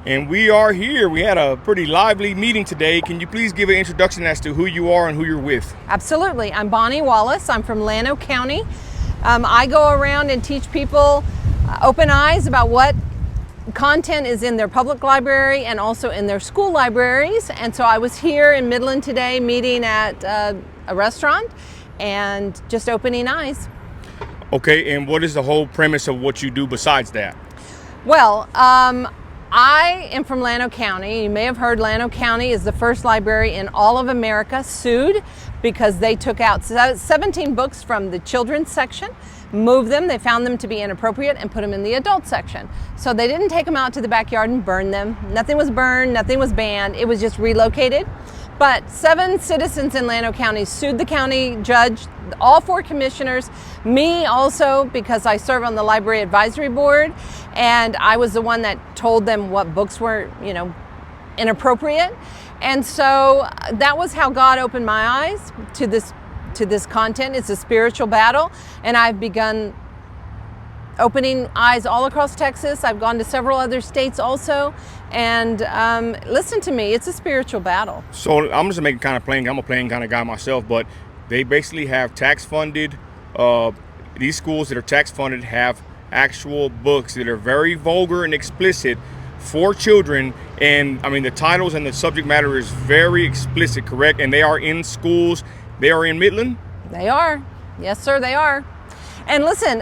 And we are here. We had a pretty lively meeting today. Can you please give an introduction as to who you are and who you're with? Absolutely. I'm Bonnie Wallace. I'm from Llano County. I go around and teach people open eyes about what content is in their public library and also in their school libraries. And so I was here in Midland today meeting at a restaurant and just opening eyes. Okay, and what is the whole premise of what you do besides that? Well, I am from Llano County. You may have heard Llano County is the first library in all of America sued because they took out 17 books from the children's section, moved them, they found them to be inappropriate, and put them in the adult section. So they didn't take them out to the backyard and burn them. Nothing was burned, nothing was banned, it was just relocated. But 7 citizens in Llano County sued the county judge, all 4 commissioners, me also because I serve on the library advisory board, and I was the one that told them what books were, inappropriate. And so that was how God opened my eyes to this content. It's a spiritual battle, and I've begun opening eyes all across Texas. I've gone to several other states also, and listen to me, it's a spiritual battle. So I'm just making kind of plain. I'm a plain kind of guy myself, but they basically have tax funded. These schools that are tax funded have actual books that are very vulgar and explicit for children, and I mean the titles and the subject matter is very explicit, correct? And they are in schools. They are in Midland? They are. Yes, sir, they are. And listen,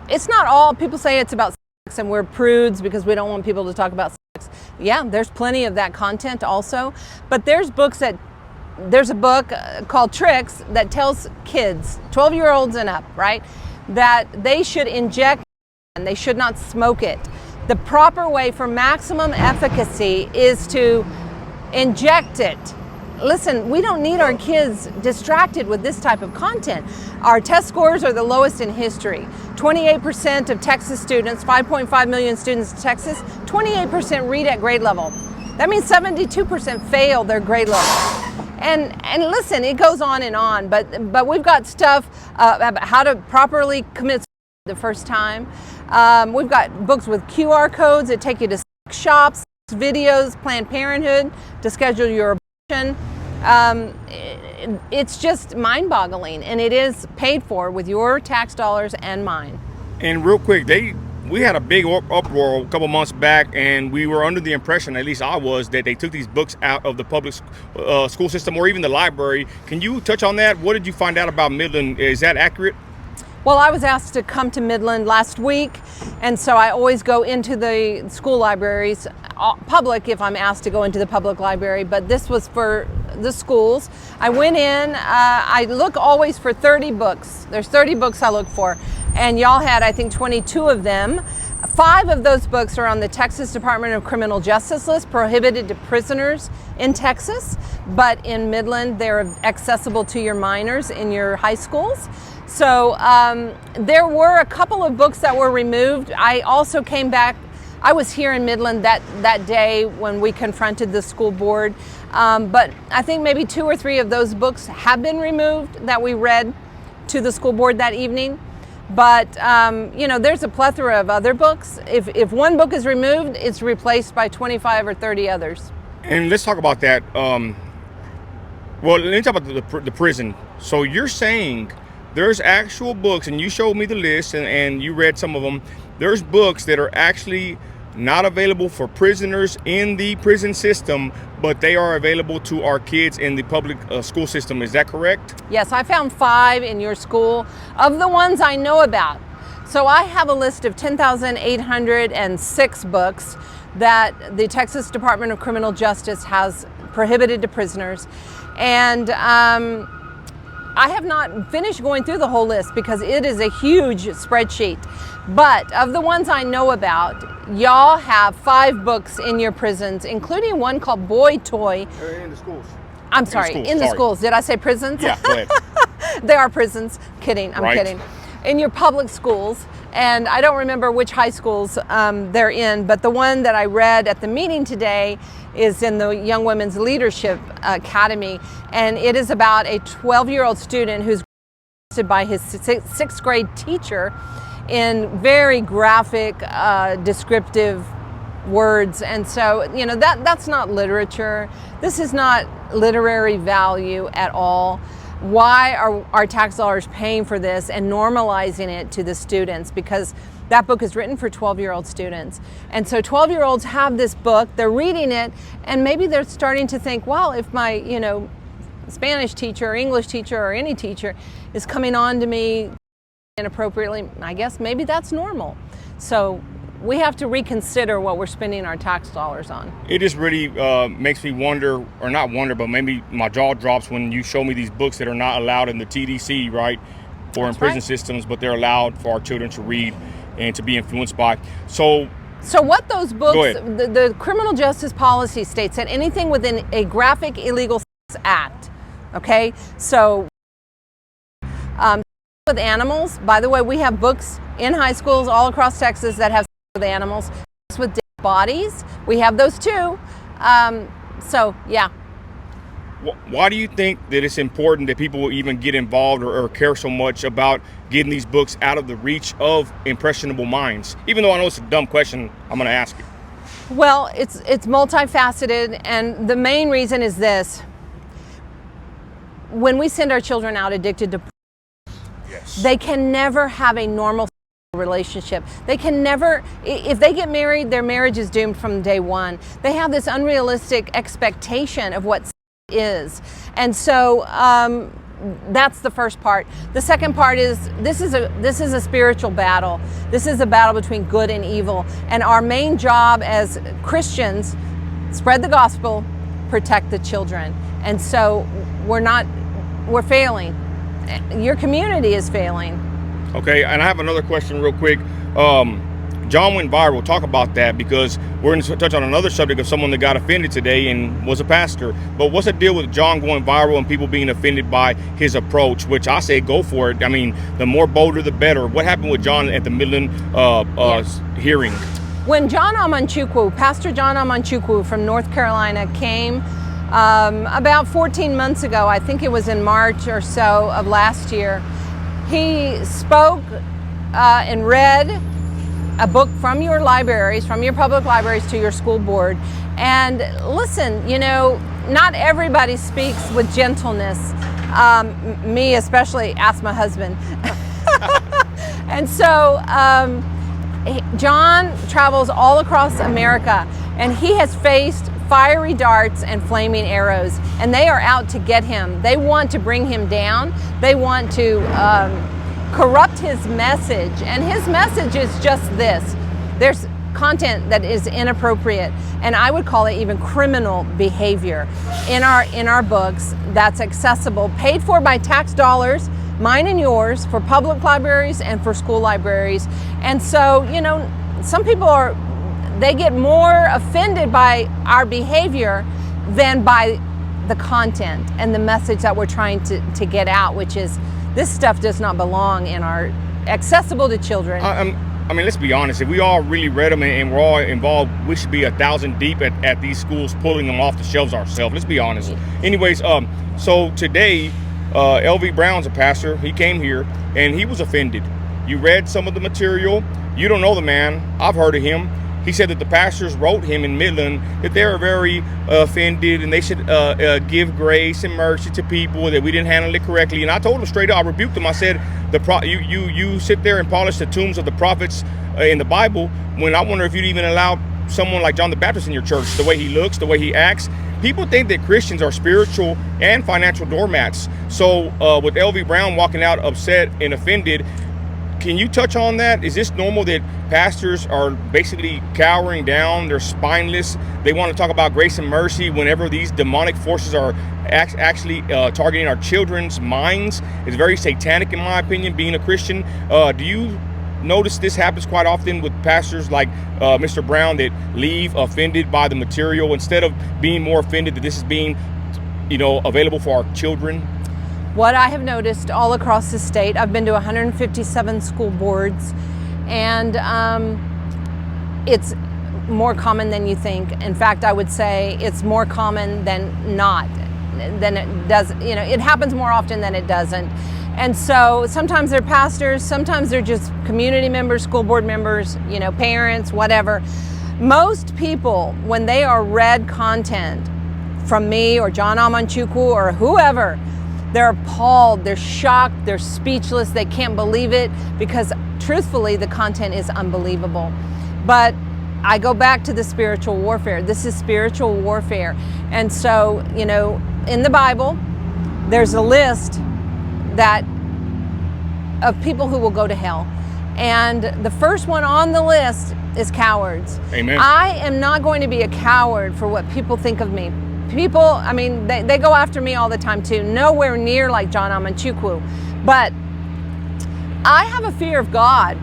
it's not all, people say it's about sex and we're prudes because we don't want people to talk about sex. Yeah, there's plenty of that content also. But there's a book called Tricks that tells kids, 12-year-olds and up, right, that they should inject and they should not smoke it. The proper way for maximum efficacy is to inject it. Listen, we don't need our kids distracted with this type of content. Our test scores are the lowest in history. 28% of Texas students, 5.5 million students in Texas, 28% read at grade level. That means 72% fail their grade level. And listen, it goes on, but we've got stuff about how to properly commit the first time. We've got books with QR codes that take you to sex shops, videos, Planned Parenthood, to schedule your abortion. It's just mind-boggling, and it is paid for with your tax dollars and mine. And real quick, we had a big uproar a couple months back, and we were under the impression, at least I was, that they took these books out of the public school system or even the library. Can you touch on that? What did you find out about Midland? Is that accurate? Well, I was asked to come to Midland last week, and so I always go into the school libraries, public if I'm asked to go into the public library, but this was for the schools. I went in, I look always for 30 books. There's 30 books I look for, and y'all had, I think, 22 of them. 5 of those books are on the Texas Department of Criminal Justice list, prohibited to prisoners in Texas, but in Midland, they're accessible to your minors in your high schools. So there were a couple of books that were removed. I also came back, I was here in Midland that day when we confronted the school board, but I think maybe 2 or 3 of those books have been removed that we read to the school board that evening. But there's a plethora of other books. If one book is removed, it's replaced by 25 or 30 others. And let's talk about that. Well, let me talk about the prison. So you're saying there's actual books, and you showed me the list, and you read some of them. There's books that are actually not available for prisoners in the prison system, but they are available to our kids in the public school system. Is that correct? Yes, I found 5 in your school of the ones I know about. So I have a list of 10,806 books that the Texas Department of Criminal Justice has prohibited to prisoners. And I have not finished going through the whole list because it is a huge spreadsheet. But of the ones I know about, y'all have 5 books in your prisons, including one called Boy Toy. In the schools. I'm sorry, in the schools. Did I say prisons? Yeah, go ahead. They are prisons. Kidding, I'm kidding. In your public schools, and I don't remember which high schools they're in, but the one that I read at the meeting today is in the Young Women's Leadership Academy, and it is about a 12-year-old student who's arrested by his 6th grade teacher in very graphic, descriptive words. And so, you know, that's not literature. This is not literary value at all. Why are our tax dollars paying for this and normalizing it to the students? Because that book is written for 12-year-old students. And so 12-year-olds have this book, they're reading it, and maybe they're starting to think, well, if my, you know, Spanish teacher or English teacher or any teacher is coming on to me inappropriately, I guess maybe that's normal. So we have to reconsider what we're spending our tax dollars on. It just really makes me wonder, or not wonder, but maybe my jaw drops when you show me these books that are not allowed in the TDC, right? Or in prison systems, but they're allowed for our children to read and to be influenced by. So what those books, the criminal justice policy states that anything within a graphic illegal sex act, okay? So with animals, by the way, we have books in high schools all across Texas that have sex with animals. With dead bodies, we have those too. So yeah. Why do you think that it's important that people will even get involved or care so much about getting these books out of the reach of impressionable minds? Even though I know it's a dumb question, I'm going to ask you. Well, it's multifaceted, and the main reason is this. When we send our children out addicted to porn, yes, they can never have a normal relationship. They can never, if they get married, their marriage is doomed from day one. They have this unrealistic expectation of what is. And so that's the first part. The second part is this is a spiritual battle. This is a battle between good and evil. And our main job as Christians, spread the gospel, protect the children. And so we're failing. Your community is failing. Okay, and I have another question real quick. John went viral. Talk about that, because we're going to touch on another subject of someone that got offended today and was a pastor. But what's the deal with John going viral and people being offended by his approach, which I say go for it. I mean, the more bolder, the better. What happened with John at the Midland hearing? When Pastor John Amanchukwu from North Carolina came about 14 months ago, I think it was in March or so of last year, he spoke and read a book from your libraries, from your public libraries, to your school board. And listen, you know, not everybody speaks with gentleness. Me especially, ask my husband. And so John travels all across America, and he has faced fiery darts and flaming arrows, and they are out to get him. They want to bring him down. They want to corrupt his message, and his message is just this. There's content that is inappropriate, and I would call it even criminal behavior in our books that's accessible, paid for by tax dollars, mine and yours, for public libraries and for school libraries. And so, you know, some people they get more offended by our behavior than by the content and the message that we're trying to get out, which is this stuff does not belong in our accessible to children. I mean, let's be honest. If we all really read them and we're all involved, we should be 1,000 deep at these schools, pulling them off the shelves ourselves. Let's be honest. Anyways, so today, LV Brown's a pastor. He came here and he was offended. You read some of the material. You don't know the man. I've heard of him. He said that the pastors wrote him in Midland that they were very offended and they should give grace and mercy to people, that we didn't handle it correctly. And I told him straight up, I rebuked him. I said, you sit there and polish the tombs of the prophets in the Bible, when I wonder if you'd even allow someone like John the Baptist in your church, the way he looks, the way he acts. People think that Christians are spiritual and financial doormats. So with LV Brown walking out upset and offended, can you touch on that? Is this normal that pastors are basically cowering down? They're spineless. They want to talk about grace and mercy whenever these demonic forces are actually targeting our children's minds. It's very satanic, in my opinion, being a Christian. Do you notice this happens quite often with pastors like Mr. Brown that leave offended by the material instead of being more offended that this is being, you know, available for our children? What I have noticed all across the state, I've been to 157 school boards, and it's more common than you think. In fact, I would say it's more common than not, than it does. You know, it happens more often than it doesn't. And so sometimes they're pastors, sometimes they're just community members, school board members, you know, parents, whatever. Most people, when they are read content from me or John Amanchukwu or whoever, they're appalled, they're shocked, they're speechless, they can't believe it, because truthfully, the content is unbelievable. But I go back to the spiritual warfare. This is spiritual warfare. And so, you know, in the Bible, there's a list of people who will go to hell. And the first one on the list is cowards. Amen. I am not going to be a coward for what people think of me. People, I mean, they go after me all the time too. Nowhere near like John Amanchukwu. But I have a fear of God.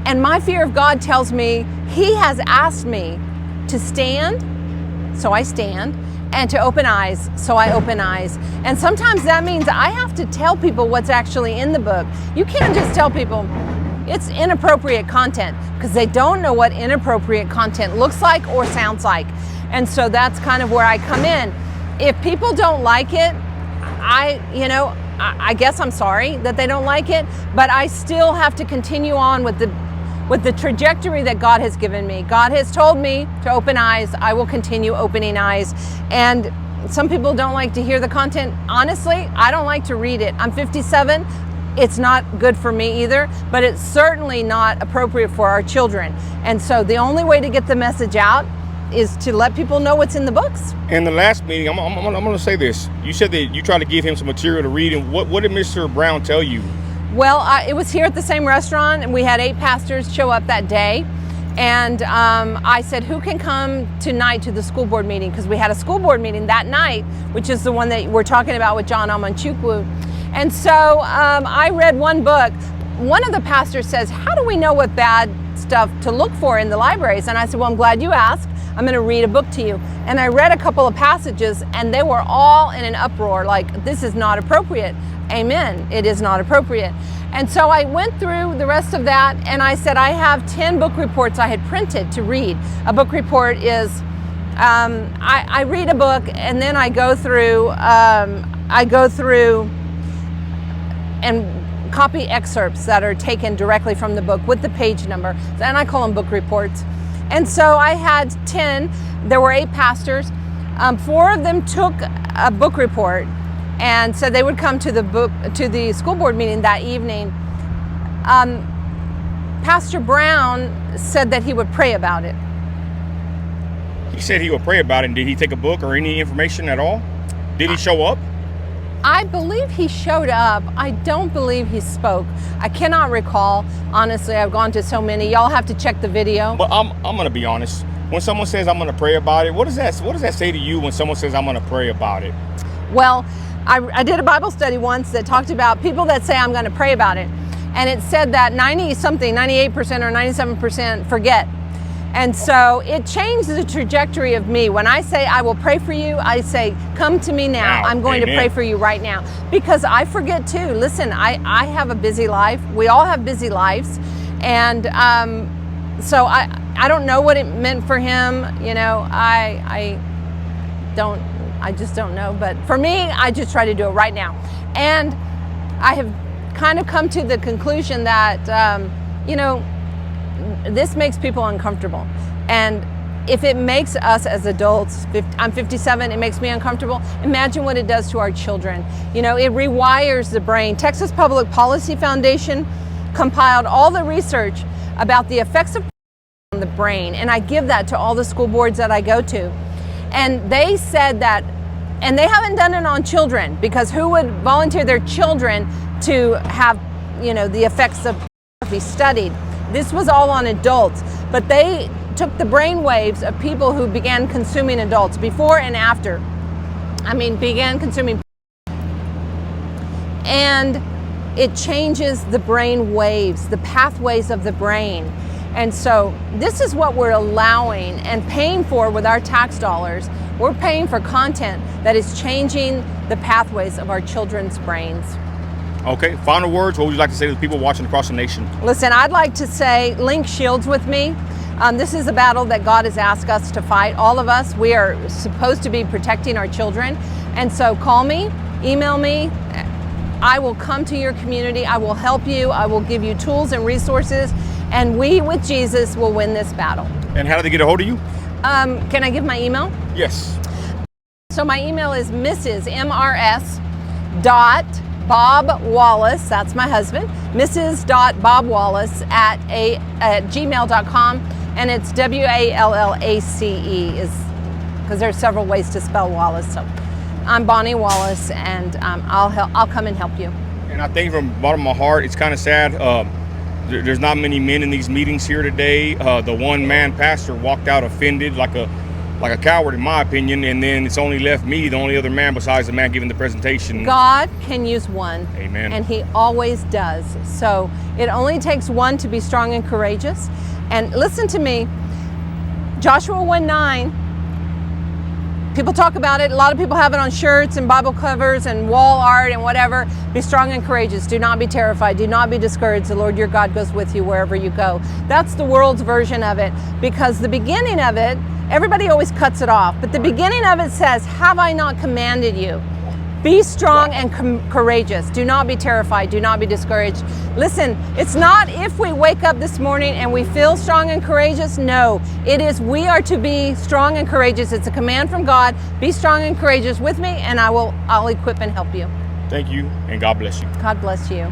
And my fear of God tells me He has asked me to stand, so I stand, and to open eyes, so I open eyes. And sometimes that means I have to tell people what's actually in the book. You can't just tell people it's inappropriate content, because they don't know what inappropriate content looks like or sounds like. And so that's kind of where I come in. If people don't like it, I guess I'm sorry that they don't like it, but I still have to continue on with the trajectory that God has given me. God has told me to open eyes. I will continue opening eyes. And some people don't like to hear the content. Honestly, I don't like to read it. I'm 57. It's not good for me either, but it's certainly not appropriate for our children. And so the only way to get the message out is to let people know what's in the books. In the last meeting, I'm going to say this. You said that you tried to give him some material to read. And what did Mr. Brown tell you? Well, it was here at the same restaurant, and we had 8 pastors show up that day. And I said, who can come tonight to the school board meeting? Because we had a school board meeting that night, which is the one that we're talking about with John Amanchukwu. And so I read one book. One of the pastors says, how do we know what bad stuff to look for in the libraries? And I said, well, I'm glad you asked. I'm going to read a book to you. And I read a couple of passages, and they were all in an uproar, like, this is not appropriate. Amen. It is not appropriate. And so I went through the rest of that, and I said, I have 10 book reports I had printed to read. A book report is, I read a book, and then I go through and copy excerpts that are taken directly from the book with the page number, and I call them book reports. And so I had 10. There were 8 pastors. 4 of them took a book report and said they would come to the school board meeting that evening. Pastor Brown said that he would pray about it. He said he would pray about it. And did he take a book or any information at all? Did he show up? I believe he showed up. I don't believe he spoke. I cannot recall. Honestly, I've gone to so many. Y'all have to check the video. But I'm going to be honest. When someone says I'm going to pray about it, what does that say to you when someone says I'm going to pray about it? Well, I did a Bible study once that talked about people that say I'm going to pray about it. And it said that 98% or 97% forget. And so it changed the trajectory of me. When I say I will pray for you, I say, come to me now. I'm going to pray for you right now. Because I forget too. Listen, I have a busy life. We all have busy lives. And so I don't know what it meant for him. You know, I just don't know. But for me, I just try to do it right now. And I have kind of come to the conclusion that, you know, this makes people uncomfortable. And if it makes us as adults, I'm 57, it makes me uncomfortable. Imagine what it does to our children. You know, it rewires the brain. Texas Public Policy Foundation compiled all the research about the effects of on the brain. And I give that to all the school boards that I go to. And they said that, and they haven't done it on children, because who would volunteer their children to have, you know, the effects of be studied? This was all on adults, but they took the brain waves of people who began consuming adults before and after. Began consuming. And it changes the brain waves, the pathways of the brain. And so this is what we're allowing and paying for with our tax dollars. We're paying for content that is changing the pathways of our children's brains. Okay, final words. What would you like to say to the people watching across the nation? Listen, I'd like to say, link shields with me. This is a battle that God has asked us to fight. All of us, we are supposed to be protecting our children. And so call me, email me. I will come to your community. I will help you. I will give you tools and resources. And we, with Jesus, will win this battle. And how do they get a hold of you? Can I give my email? Yes. So my email is mrs.bobwallace, that's my husband, mrs.bobwallace at gmail.com, and it's WALLACE, is because there's several ways to spell Wallace. So I'm Bonnie Wallace, and I'll come and help you. And I think from the bottom of my heart, it's kind of sad. There's not many men in these meetings here today. The one man pastor walked out offended like a coward, in my opinion, and then it's only left me, the only other man besides the man giving the presentation. God can use one. Amen. And he always does. So it only takes one to be strong and courageous. And listen to me, Joshua 1:9, people talk about it. A lot of people have it on shirts and Bible covers and wall art and whatever. Be strong and courageous. Do not be terrified. Do not be discouraged. The Lord your God goes with you wherever you go. That's the world's version of it, because the beginning of it, everybody always cuts it off, but the beginning of it says, have I not commanded you? Be strong and courageous. Do not be terrified. Do not be discouraged. Listen, it's not if we wake up this morning and we feel strong and courageous. No, it is we are to be strong and courageous. It's a command from God. Be strong and courageous with me, and I'll equip and help you. Thank you, and God bless you. God bless you.